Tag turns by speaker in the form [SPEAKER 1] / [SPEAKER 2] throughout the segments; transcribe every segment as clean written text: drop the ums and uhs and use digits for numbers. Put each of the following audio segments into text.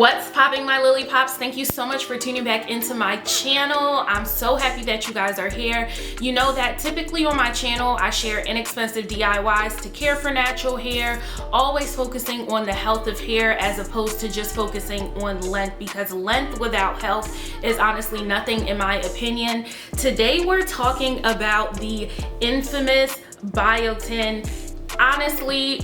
[SPEAKER 1] What's popping, my lily pops? Thank you so much for tuning back into my channel. I'm so happy that you guys are here. You know that typically on my channel I share inexpensive DIYs to care for natural hair, always focusing on the health of hair as opposed to just focusing on length, because length without health is honestly nothing in my opinion. Today we're talking about the infamous Biotin. Honestly,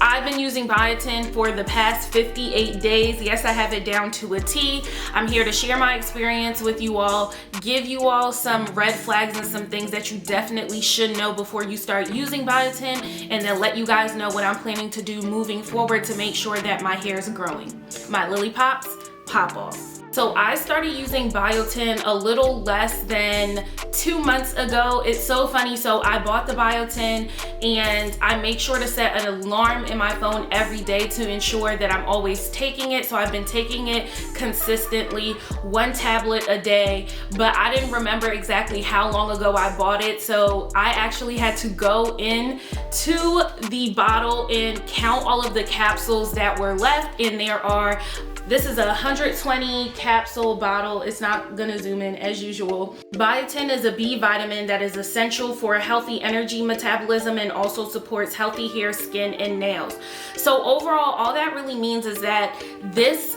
[SPEAKER 1] I've been using Biotin for the past 58 days. Yes, I have it down to a T. I'm here to share my experience with you all, give you all some red flags and some things that you definitely should know before you start using Biotin, and then let you guys know what I'm planning to do moving forward to make sure that my hair is growing. My lily pops, pop off. So I started using Biotin a little less than 2 months ago. It's so funny. So I bought the Biotin and I make sure to set an alarm in my phone every day to ensure that I'm always taking it. So I've been taking it consistently, 1 tablet a day, but I didn't remember exactly how long ago I bought it. So I actually had to go in to the bottle and count all of the capsules that were left, and this is a 120 capsule bottle. It's not gonna zoom in as usual. Biotin is a B vitamin that is essential for a healthy energy metabolism and also supports healthy hair, skin, and nails. So overall, all that really means is that this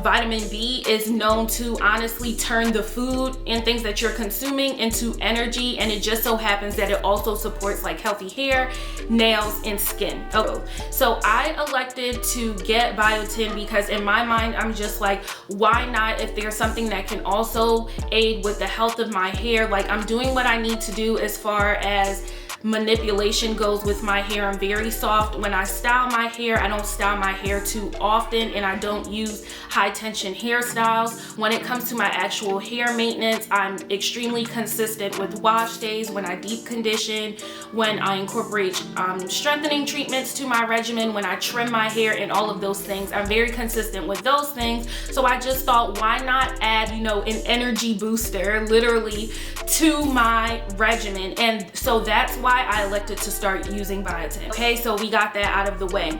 [SPEAKER 1] vitamin B is known to honestly turn the food and things that you're consuming into energy, and it just so happens that it also supports like healthy hair, nails, and skin. Okay, so I elected to get Biotin because in my mind I'm just like, why not? If there's something that can also aid with the health of my hair, like I'm doing what I need to do as far as manipulation goes with my hair. I'm very soft. When I style my hair, I don't style my hair too often, and I don't use high tension hairstyles. When it comes to my actual hair maintenance, I'm extremely consistent with wash days, when I deep condition, when I incorporate strengthening treatments to my regimen, when I trim my hair, and all of those things. I'm very consistent with those things. So I just thought, why not add, an energy booster literally to my regimen? And so that's why I elected to start using Biotin. Okay, so we got that out of the way.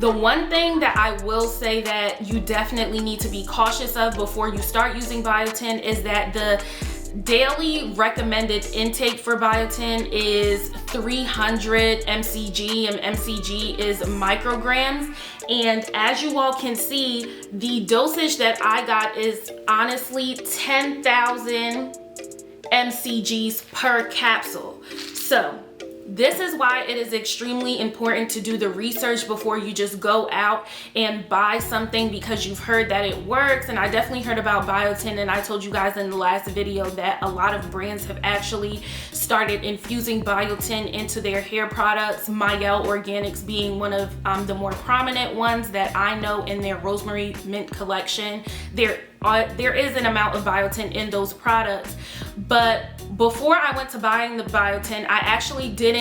[SPEAKER 1] The one thing that I will say that you definitely need to be cautious of before you start using Biotin is that the daily recommended intake for Biotin is 300 mcg, and mcg is micrograms. And as you all can see, the dosage that I got is honestly 10,000 mcgs per capsule. So this is why it is extremely important to do the research before you just go out and buy something because you've heard that it works. And I definitely heard about Biotin, and I told you guys in the last video that a lot of brands have actually started infusing Biotin into their hair products, Mielle Organics being one of the more prominent ones that I know in their Rosemary Mint collection. There is an amount of Biotin in those products. But before I went to buying the Biotin, I actually didn't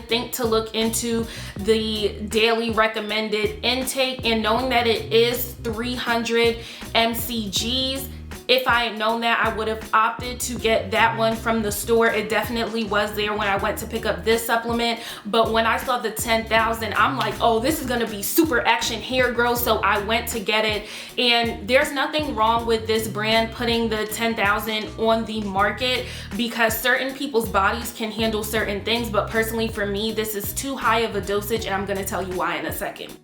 [SPEAKER 1] think to look into the daily recommended intake, and knowing that it is 300 mcgs, if I had known that, I would have opted to get that one from the store. It definitely was there when I went to pick up this supplement, but when I saw the 10,000, I'm like, oh, this is gonna be super action hair growth, so I went to get it. And there's nothing wrong with this brand putting the 10,000 on the market because certain people's bodies can handle certain things, but personally for me, this is too high of a dosage, and I'm gonna tell you why in a second.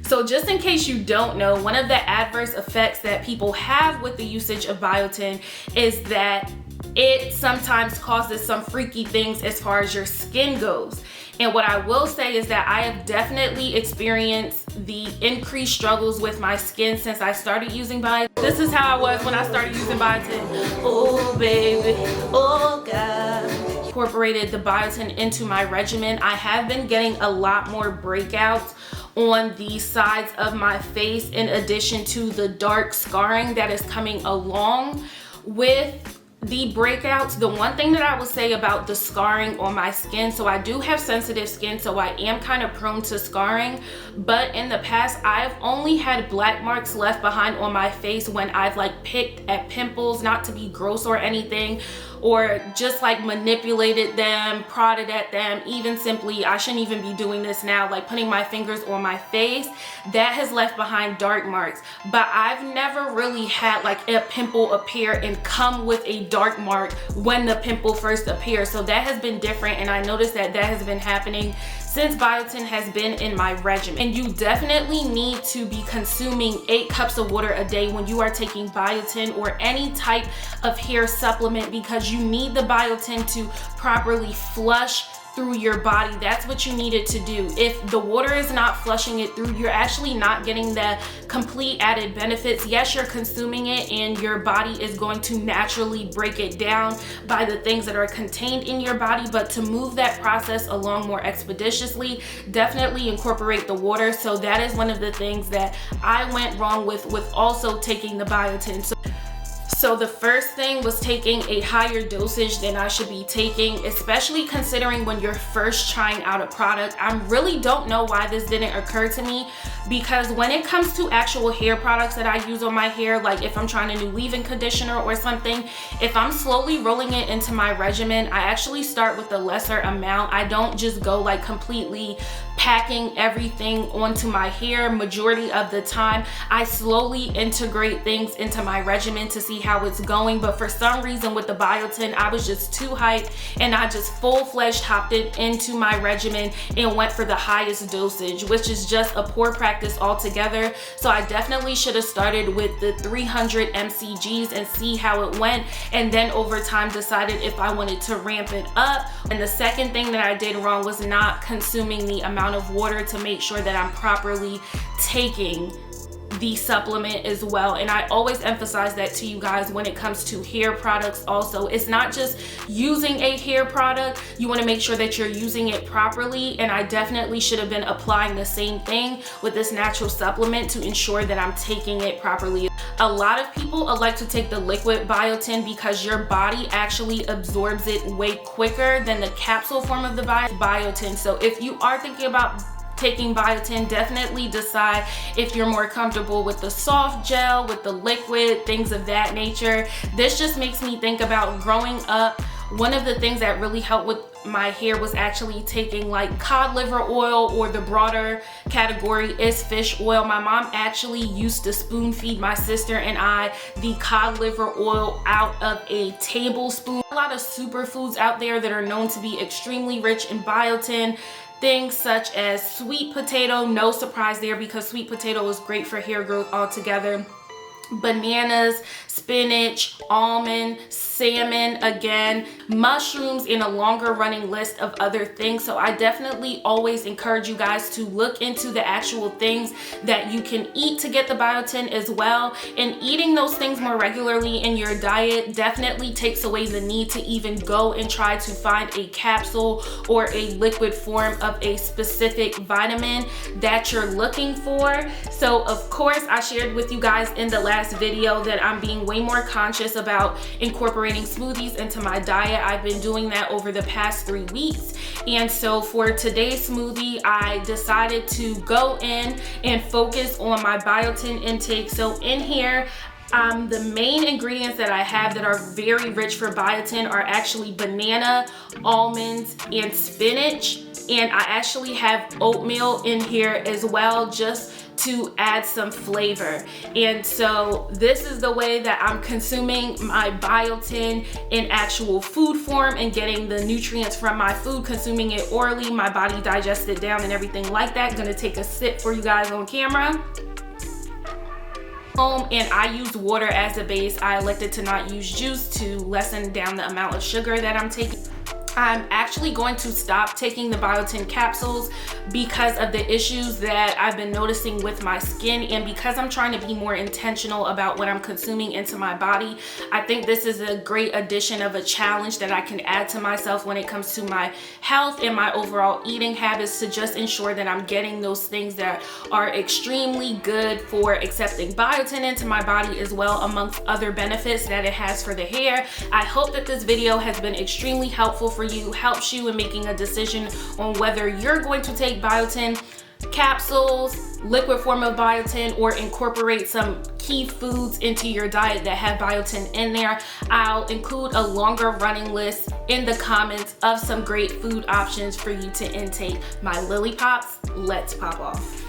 [SPEAKER 1] So just in case you don't know, one of the adverse effects that people have with the usage of Biotin is that it sometimes causes some freaky things as far as your skin goes. And what I will say is that I have definitely experienced the increased struggles with my skin since I started using Biotin. This is how I was when I started using Biotin. Oh baby, oh God. Incorporated the Biotin into my regimen. I have been getting a lot more breakouts on the sides of my face, in addition to the dark scarring that is coming along with The breakouts, the one thing that I will say about the scarring on my skin, so I do have sensitive skin, so I am kind of prone to scarring, but in the past I've only had black marks left behind on my face when I've like picked at pimples, not to be gross or anything, or just like manipulated them, prodded at them, even simply, I shouldn't even be doing this now, like putting my fingers on my face. That has left behind dark marks, but I've never really had like a pimple appear and come with a dark mark when the pimple first appears. So that has been different, and I noticed that that has been happening since biotin has been in my regimen. And you definitely need to be consuming 8 cups of water a day when you are taking biotin or any type of hair supplement, because you need the biotin to properly flush through your body. That's what you need it to do. If the water is not flushing it through, you're actually not getting the complete added benefits. Yes, you're consuming it and your body is going to naturally break it down by the things that are contained in your body, but to move that process along more expeditiously, definitely incorporate the water. So that is one of the things that I went wrong with also taking the biotin. So the first thing was taking a higher dosage than I should be taking, especially considering when you're first trying out a product. I really don't know why this didn't occur to me, because when it comes to actual hair products that I use on my hair, like if I'm trying a new leave-in conditioner or something, if I'm slowly rolling it into my regimen, I actually start with a lesser amount. I don't just go like completely packing everything onto my hair. Majority of the time, I slowly integrate things into my regimen to see how it's going. But for some reason with the biotin, I was just too hyped and I just full-fledged hopped it into my regimen and went for the highest dosage, which is just a poor practice altogether. So I definitely should have started with the 300 mcgs and see how it went, and then over time decided if I wanted to ramp it up. And the second thing that I did wrong was not consuming the amount of water to make sure that I'm properly taking the supplement as well. And I always emphasize that to you guys when it comes to hair products also. It's not just using a hair product, you want to make sure that you're using it properly, and I definitely should have been applying the same thing with this natural supplement to ensure that I'm taking it properly. A lot of people like to take the liquid biotin because your body actually absorbs it way quicker than the capsule form of the biotin. So if you are thinking about taking biotin, definitely decide if you're more comfortable with the soft gel, with the liquid, things of that nature. This just makes me think about growing up. One of the things that really helped with my hair was actually taking like cod liver oil, or the broader category is fish oil. My mom actually used to spoon feed my sister and I the cod liver oil out of a tablespoon. A lot of superfoods out there that are known to be extremely rich in biotin. Things such as sweet potato, no surprise there because sweet potato is great for hair growth altogether. Bananas, spinach, almond, salmon, again, mushrooms, and a longer running list of other things. So I definitely always encourage you guys to look into the actual things that you can eat to get the biotin as well. And eating those things more regularly in your diet definitely takes away the need to even go and try to find a capsule or a liquid form of a specific vitamin that you're looking for. So of course, I shared with you guys in the last video that I'm being way more conscious about incorporating smoothies into my diet. I've been doing that over the past 3 weeks. And so for today's smoothie, I decided to go in and focus on my biotin intake. So in here, the main ingredients that I have that are very rich for biotin are actually banana, almonds, and spinach. And I actually have oatmeal in here as well, just to add some flavor. And so this is the way that I'm consuming my biotin in actual food form and getting the nutrients from my food, consuming it orally, my body digests it down and everything like that. Gonna take a sip for you guys on camera. And I use water as a base. I elected to not use juice to lessen down the amount of sugar that I'm taking. I'm actually going to stop taking the biotin capsules because of the issues that I've been noticing with my skin, and because I'm trying to be more intentional about what I'm consuming into my body. I think this is a great addition of a challenge that I can add to myself when it comes to my health and my overall eating habits, to just ensure that I'm getting those things that are extremely good for accepting biotin into my body, as well amongst other benefits that it has for the hair. I hope that this video has been extremely helpful for you, helps you in making a decision on whether you're going to take biotin capsules, liquid form of biotin, or incorporate some key foods into your diet that have biotin in there. I'll include a longer running list in the comments of some great food options for you to intake. My lily pops, let's pop off.